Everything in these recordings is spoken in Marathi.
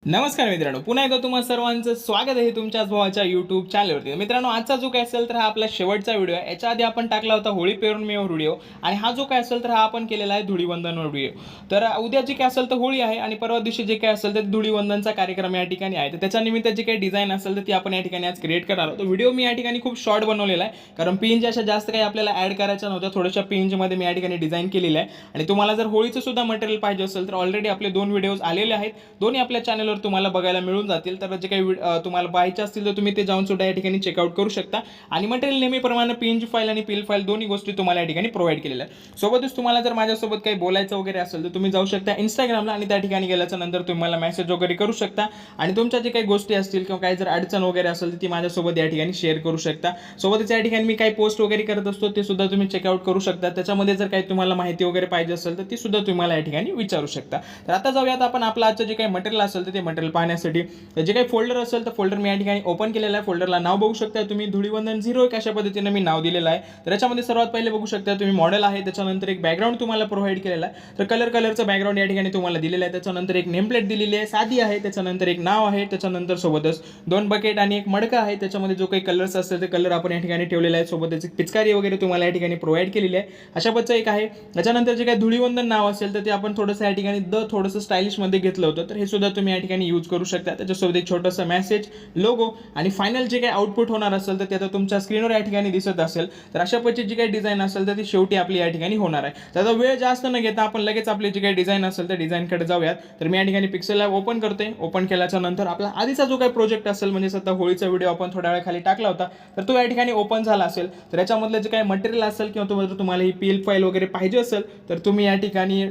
नमस्कार मित्रांनो, पुन्हा एकदा तुम्हा सर्वांचं स्वागत आहे तुमच्याच भावाच्या यूट्यूब चॅनलवरती। मित्रांनो, आजचा जो काय असेल तर हा आपला शेवटचा व्हिडिओ आहे। याच्या आधी आपण टाकला होता होळी पेरून मेव व्हिडिओ आणि हा जो काय असेल तर हा आपण केलेला आहे धुळीवंदनवर व्हिडिओ। तर उद्या जी काय असेल तर होळी आहे आणि परवा दिवशी जे काय असेल तर धुळीवंदनचा कार्यक्रम या ठिकाणी आहे। तर त्याच्या निमित्त जी काही डिझाइन असेल तर ती आपण या ठिकाणी आज क्रिएट करणार आहोत। तो व्हिडिओ मी या ठिकाणी खूप शॉर्ट बनवलेला आहे, कारण पिन अशा जास्त काही आपल्याला ॲड करायच्या नव्हत्या। थोड्याशा पिनमध्ये मी या ठिकाणी डिझाइन केलेलं आहे आणि तुम्हाला जर होळीचं सुद्धा मटेरियल पाहिजे असेल तर ऑलरेडी आपले 2 व्हिडिओज आलेले आहेत, दोन्ही आपल्या चॅनलवर तुम्हाला बघायला मिळून जातील। तर जे काही तुम्हाला पाहायचे असतील तर तुम्ही ते जाऊन सुद्धा या ठिकाणी चेकआउट करू शकता आणि मटेरियल नेहमीप्रमाणे पीएनजी फाईल आणि पीएल फाईल दोन्ही गोष्टी तुम्हाला या ठिकाणी प्रोव्हाइड केलेल्या आहेत। सोबतच तुम्हाला जर माझ्यासोबत काही बोलायचं वगैरे असेल तर तुम्ही जाऊ शकता इंस्टाग्रामला आणि त्या ठिकाणी गेल्याच्या नंतर तुम्ही मला मेसेज वगैरे करू शकता आणि तुमच्या जे काही गोष्टी असतील किंवा काही जर अडचण वगैरे असेल तर ती माझ्यासोबत या ठिकाणी शेअर करू शकता। सोबतच या ठिकाणी मी काही पोस्ट वगैरे करत असतो ते सुद्धा तुम्ही चेकआउट करू शकता। त्याच्यामध्ये जर काही तुम्हाला माहिती वगैरे पाहिजे असेल तर ती सुद्धा तुम्ही मला या ठिकाणी विचारू शकता। तर आता जाऊयात आपण आपलं आजचं जे काही मटेरियल असेल तर ते मटेरियल पाहण्यासाठी जे काही फोल्डर असेल तर फोल्डर मी या ठिकाणी ओपन केलेला आहे। फोल्डरला नाव बघू शकता तुम्ही, धुळीवंदन 01 अशा पद्धतीने मी नाव दिलेलं आहे। तर याच्यामध्ये सर्वात पहिले बघू शकता तुम्ही मॉडेल आहे, त्याच्यानंतर एक बॅकग्राऊंड तुम्हाला प्रोव्हाइड केलेला आहे। तर कलरचं बॅकग्राऊंड या ठिकाणी तुम्हाला दिलेलं आहे। त्याच्यानंतर एक नेम प्लेट दिलेली आहे, साधी आहे। त्याच्यानंतर एक नाव आहे, त्याच्यानंतर सोबतच 2 बकेट आणि एक मडका आहे। त्याच्यामध्ये जो काही कलर्स असतील ते कलर आपण या ठिकाणी ठेवलेला आहे। सोबतच एक पिचकारी वगैरे तुम्हाला या ठिकाणी प्रोव्हाइड केलेली आहे, अशा पद्धतीचं एक आहे। त्याच्यानंतर जे काही धुळीवंदन नाव असेल तर ते आपण थोडंसं या ठिकाणी थोडंसं स्टाइलिश मध्ये घेतलं होतं, तर हे सुद्धा तुम्ही या ठिकाणी यूज करू शकता। त्याच्यासोबत एक छोटंसं मेसेज, लोगो आणि फायनल जे काही आउटपुट होणार असेल तर ते आता तुमच्या स्क्रीनवर या ठिकाणी दिसत असेल। तर अशा पद्धतीची जी काही डिझाइन असेल तर ती शेवटी आपली या ठिकाणी होणार आहे। तर आता वेळ जास्त न घेता आपण लगेच आपली जी काही डिझाइन असेल त्या डिझाइनकडे जाऊयात। तर मी या ठिकाणी पिक्सेल लॅब ओपन करते। ओपन केल्याच्या नंतर आपला आधीचा जो काही प्रोजेक्ट असेल, म्हणजे सध्या होळीचा व्हिडिओ आपण थोड्या वेळ खाली टाकला होता, तर तो या ठिकाणी ओपन झाला असेल। तर याच्यामधलं जे काही मटेरियल असेल किंवा तुम्हाला ही पीएल फाईल वगैरे पाहिजे असेल तर तुम्ही या ठिकाणी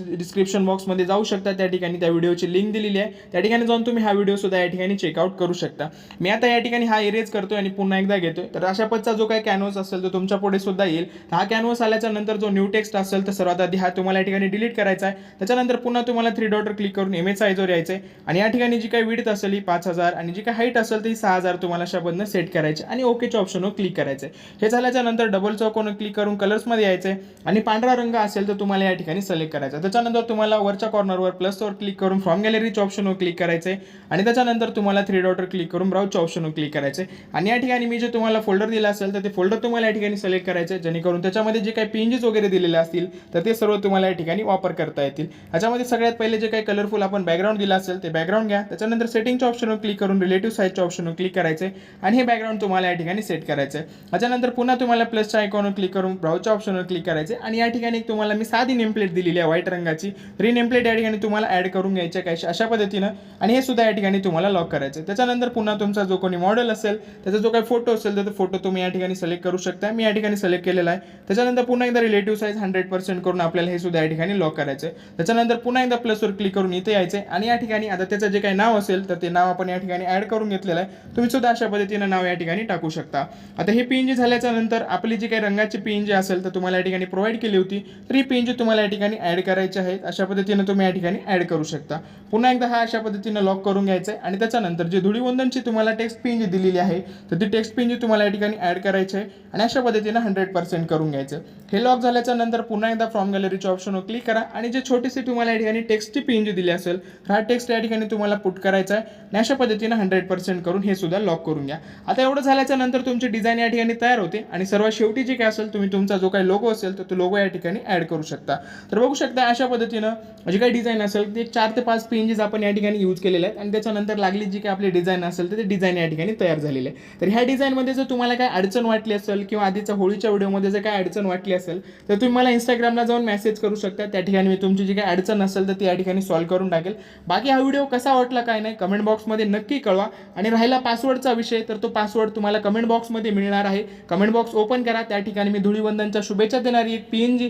डिस्क्रिप्शन बॉक्समध्ये जाऊ शकता। त्या ठिकाणी त्या व्हिडिओची लिंक दिलेली आहे, त्या ठिकाणी जाऊन तुम्ही हा व्हिडिओ सुद्धा या ठिकाणी चेकआउट करू शकता। मी आता या ठिकाणी हा इरेज करतोय आणि पुन्हा एकदा घेतोय। तर अशा पद्धतीचा जो काही कॅनव्हास असेल तो तुमच्या पुढे सुद्धा येईल। हा कॅनव्हास आल्याच्या नंतर जो न्यू टेक्स्ट असेल तर सर्वात आधी हा तुम्हाला या ठिकाणी डिलीट करायचा आहे। त्याच्यानंतर पुन्हा तुम्हाला 3 डॉटवर क्लिक करून इमेज साईजवर यायचं आहे आणि या ठिकाणी जी काही विड्थ असेल ही 5000 आणि जी काही हाईट असेल ती 6000 तुम्हाला अशा पद्धतीने सेट करायची आणि ओकेच्या ऑप्शनवर क्लिक करायचं आहे। हे झाल्याच्या नंतर डबल चौकोनवर क्लिक करून कलर्समध्ये यायचं आहे आणि पांढरा रंग असेल तर तुम्हाला या ठिकाणी सिलेक्ट करायचा। त्याच्यानंतर तुम्हाला वरच्या कॉर्नरवर प्लसवर क्लिक करून फ्रॉम गॅलरीच्या ऑप्शनवर क्लिक करायचं आहे आणि त्याच्यानंतर तुम्हाला 3 डॉटवर क्लिक करून ब्राउजच्या ऑप्शनवर क्लिक करायचं आहे आणि या ठिकाणी मी जे तुम्हाला फोल्डर दिला असेल तर ते फोल्डर तुम्हाला या ठिकाणी सिलेक्ट करायचे आहे, जेणेकरून त्याच्यामध्ये जे काही पीएनजीज वगैरे दिलेले असतील तर ते सर्व तुम्हाला या ठिकाणी वापर करता येतील। याच्यामध्ये सगळ्यात पहिले जे काही कलरफुल आपण बॅकग्राऊंड दिला असेल ते बॅकग्राऊंड घ्या। त्याच्यानंतर सेटिंगच्या ऑप्शनवर क्लिक करून रिलेटिव्ह साईजच्या ऑप्शनवर क्लिक करायचे आणि हे बॅकग्राऊंड तुम्हाला या ठिकाणी सेट करायचं आहे। त्याच्यानंतर पुन्हा तुम्हाला प्लसच्या आयकॉनवर क्लिक करून ब्राउजच्या ऑप्शनवर क्लिक करायचे आणि या ठिकाणी तुम्हाला मी साधी नेम प्लेट दिलेली आहे व्हाईट रंगाची, री नेम प्लेट या ठिकाणी तुम्हाला ॲड करून घ्यायची आहे काही अशा पद्धतीनं आणि हे सुद्धा या ठिकाणी तुम्हाला लॉक करायचं आहे। त्याच्यानंतर पुन्हा तुमचा जो कोणी मॉडेल असेल त्याचा जो काही फोटो असेल तर तो फोटो तुम्ही या ठिकाणी सिलेक्ट करू शकता। मी या ठिकाणी सिलेक्ट केलेला आहे। त्याच्यानंतर पुन्हा एकदा रिलेटिव्ह साईज 100% करून आपल्याला हे सुद्धा या ठिकाणी लॉक करायचं आहे। त्याच्यानंतर पुन्हा एकदा प्लसवर क्लिक करून इथे यायचं आहे आणि या ठिकाणी आता त्याचं जे काही नाव असेल तर ते नाव आपण या ठिकाणी ॲड करून घेतलेलं आहे। तुम्ही सुद्धा अशा पद्धतीनं नाव या ठिकाणी टाकू शकता। आता हे पीएनजी झाल्याच्या नंतर आपली जी काही रंगाची पीएनजी असेल तर तुम्हाला या ठिकाणी प्रोव्हाइड केली होती, तर ही पीएनजी तुम्हाला या ठिकाणी ॲड करायची आहे। अशा पद्धतीनं तुम्ही या ठिकाणी ॲड करू शकता। पुन्हा एकदा हा अशा पद्धतीनं लॉक करून घ्यायचं आहे आणि त्याच्यानंतर जी धुळीवंदनची तुम्हाला टेक्स्ट पीएनजी दिलेली आहे तर ती टेक्स्ट पीएनजी तुम्हाला या ठिकाणी ॲड करायची आहे आणि अशा पद्धतीनं 100% करून घ्यायचं। हे लॉक झाल्याच्या नंतर पुन्हा एकदा फ्रॉम गॅलरीच्या ऑप्शनवर क्लिक करा आणि जे छोटीशी तुम्हाला या ठिकाणी टेक्स्टची पीएनजी दिली असेल हा टेक्स्ट या ठिकाणी तुम्हाला पुट करायचा आहे आणि अशा पद्धतीनं 100% करून हे सुद्धा लॉक करून घ्या। आता एवढं झाल्याच्या नंतर तुमची डिझाईन या ठिकाणी तयार होते आणि सर्वात शेवटी जे काय असेल तुम्ही तुमचा जो काही लोगो असेल तर तो लोगो या ठिकाणी ॲड करू शकता। तर बघू शकता अशा पद्धतीनं जी काही डिझाईन असेल ते 4 ते 5 पीएनजीज आपण या ठिकाणी यूज केलेले आहेत आणि त्याच्यानंतर लागली जी काही आपली डिझाईन असेल तर ती डिझाईन या ठिकाणी तयार झालेली आहे। तर ह्या डिझाईनमध्ये जर तुम्हाला काय अडचण वाटली असेल किंवा आधीच्या होळीच्या व्हिडिओमध्ये जर काय अडचण वाटली असेल तर तुम्ही मला इंस्टाग्रामला जाऊन मेसेज करू शकता। त्या ठिकाणी मी तुमची जी काही अडचण असेल तर ती या ठिकाणी सॉल्व्ह करून टाकेल। बाकी हा व्हिडिओ कसा वाटला काय नाही कमेंट बॉक्समध्ये नक्की कळवा आणि राहिला पासवर्डचा विषय तर तो पासवर्ड तुम्हाला कमेंट बॉक्समध्ये मिळणार आहे। कमेंट बॉक्स ओपन करा, त्या ठिकाणी मी धुळीवंदनच्या शुभेच्छा देणारी एक पीएनजी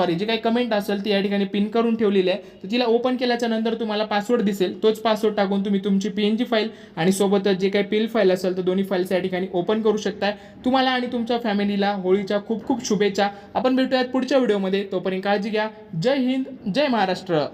जी काही कमेंट असेल ती या ठिकाणी पिन करून ठेवलेली आहे। तर तिला ओपन केल्याच्या नंतर तुम्हाला पासवर्ड दिसेल, तोच पासवर्ड टाकून तुम्ही तुमची पीएनजी फाईल आणि सोबतच जे काही पीएल फाईल असेल तर दोन्ही फाईल्स या ठिकाणी ओपन करू शकता। तुम्हाला आणि तुमच्या फॅमिलीला होळीच्या खूप खूप शुभेच्छा। आपण भेटूयात पुढच्या व्हिडिओमध्ये, तोपर्यंत काळजी घ्या। जय हिंद, जय महाराष्ट्र।